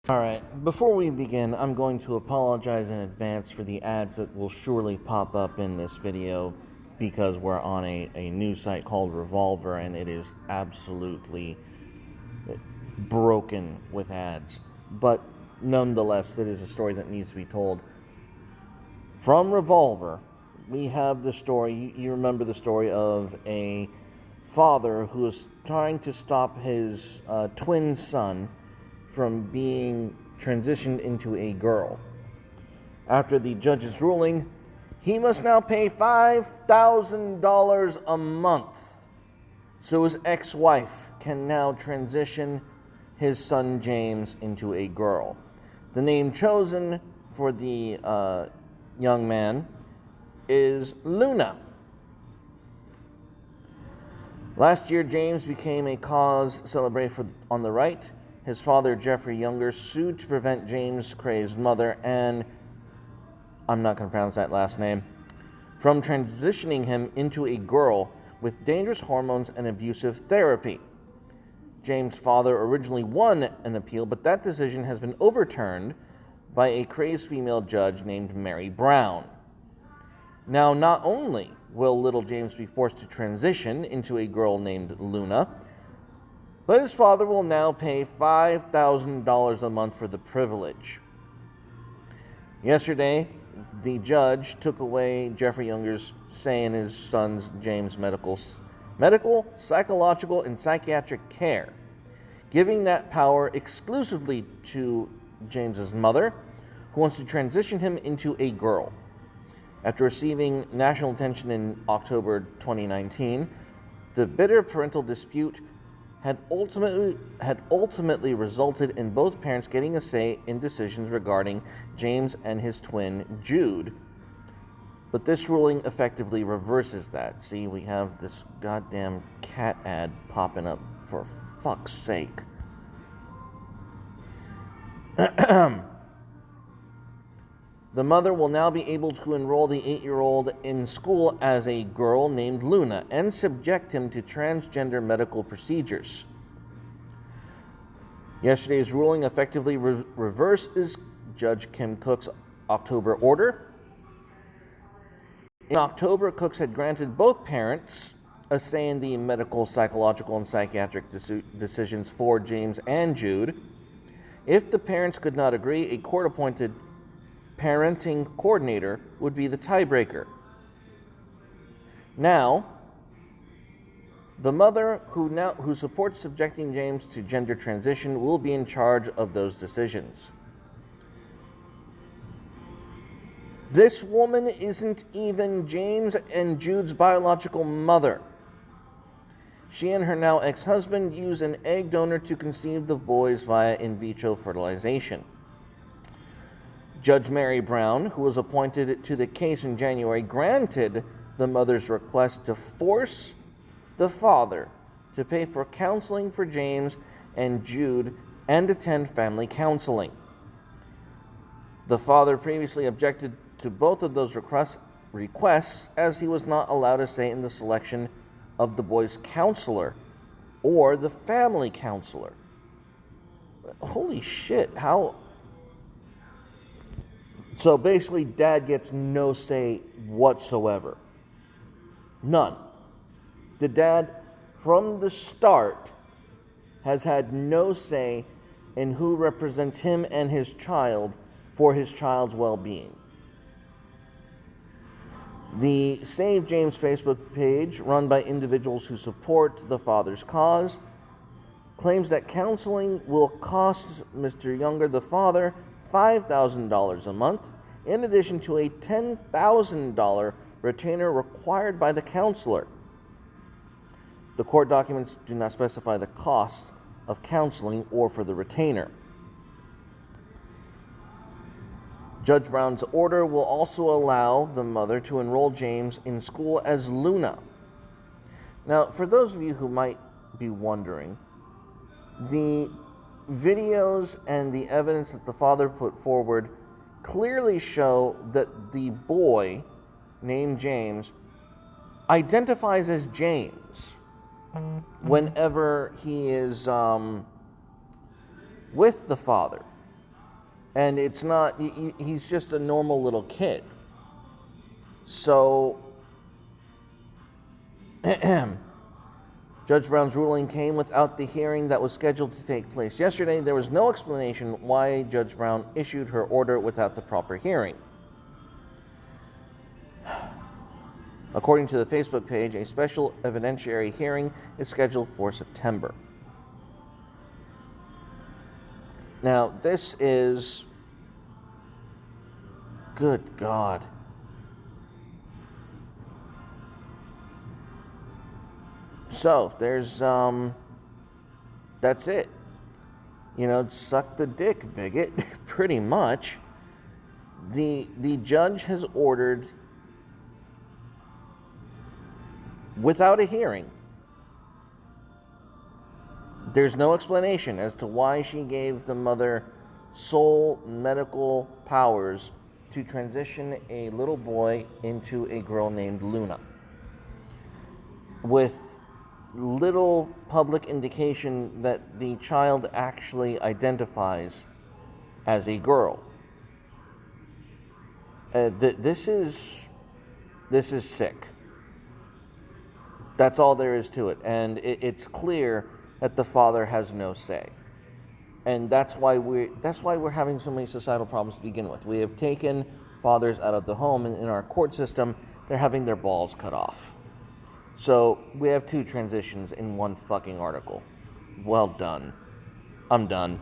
Alright, before we begin, I'm going to apologize in advance for the ads that will surely pop up in this video because we're on a new site called Revolver and it is absolutely broken with ads. But nonetheless, it is a story that needs to be told. From Revolver, we have the story, you remember the story of a father who is trying to stop his twin son from being transitioned into a girl. After the judge's ruling, he must now pay $5,000 a month so his ex-wife can now transition his son James into a girl. The name chosen for the young man is Luna. Last year, James became a cause celebré on the right. His father, Jeffrey Younger, sued to prevent James' crazed mother, and I'm not going to pronounce that last name, from transitioning him into a girl with dangerous hormones and abusive therapy. James' father originally won an appeal, but that decision has been overturned by a crazed female judge named Mary Brown. Now, not only will little James be forced to transition into a girl named Luna, but his father will now pay $5,000 a month for the privilege. Yesterday, the judge took away Jeffrey Younger's say in his son's James' medical, psychological, and psychiatric care, giving that power exclusively to James's mother, who wants to transition him into a girl. After receiving national attention in October 2019, the bitter parental dispute had ultimately resulted in both parents getting a say in decisions regarding James and his twin, Jude. But this ruling effectively reverses that. See, we have this goddamn cat ad popping up, for fuck's sake. The mother will now be able to enroll the 8-year-old in school as a girl named Luna and subject him to transgender medical procedures. Yesterday's ruling effectively reverses Judge Kim Cook's October order. In October, Cooks had granted both parents a say in the medical, psychological, and psychiatric decisions for James and Jude. If the parents could not agree, a court-appointed parenting coordinator would be the tiebreaker. Now, the mother who supports subjecting James to gender transition will be in charge of those decisions. This woman isn't even James and Jude's biological mother. She and her now ex-husband use an egg donor to conceive the boys via in vitro fertilization. Judge Mary Brown, who was appointed to the case in January, granted the mother's request to force the father to pay for counseling for James and Jude and attend family counseling. The father previously objected to both of those requests as he was not allowed a say in the selection of the boy's counselor or the family counselor. Holy shit, how... So basically, dad gets no say whatsoever. None. The dad, from the start, has had no say in who represents him and his child for his child's well-being. The Save James Facebook page, run by individuals who support the father's cause, claims that counseling will cost Mr. Younger, the father, $5,000 a month, in addition to a $10,000 retainer required by the counselor. The court documents do not specify the cost of counseling or for the retainer. Judge Brown's order will also allow the mother to enroll James in school as Luna. Now, for those of you who might be wondering, the videos and the evidence that the father put forward clearly show that the boy named James identifies as James whenever he is with the father. And it's not, he's just a normal little kid. So, Judge Brown's ruling came without the hearing that was scheduled to take place yesterday. There was no explanation why Judge Brown issued her order without the proper hearing. According to the Facebook page, a special evidentiary hearing is scheduled for September. Now, this is... Good God. So, there's, that's it. You know, suck the dick, bigot, pretty much. The judge has ordered, without a hearing, there's no explanation as to why she gave the mother sole medical powers to transition a little boy into a girl named Luna, with little public indication that the child actually identifies as a girl. This is sick. That's all there is to it, and it's clear that the father has no say, and that's why we're having so many societal problems to begin with. We have taken fathers out of the home, and in our court system, they're having their balls cut off. So we have two transitions in one fucking article. Well done. I'm done.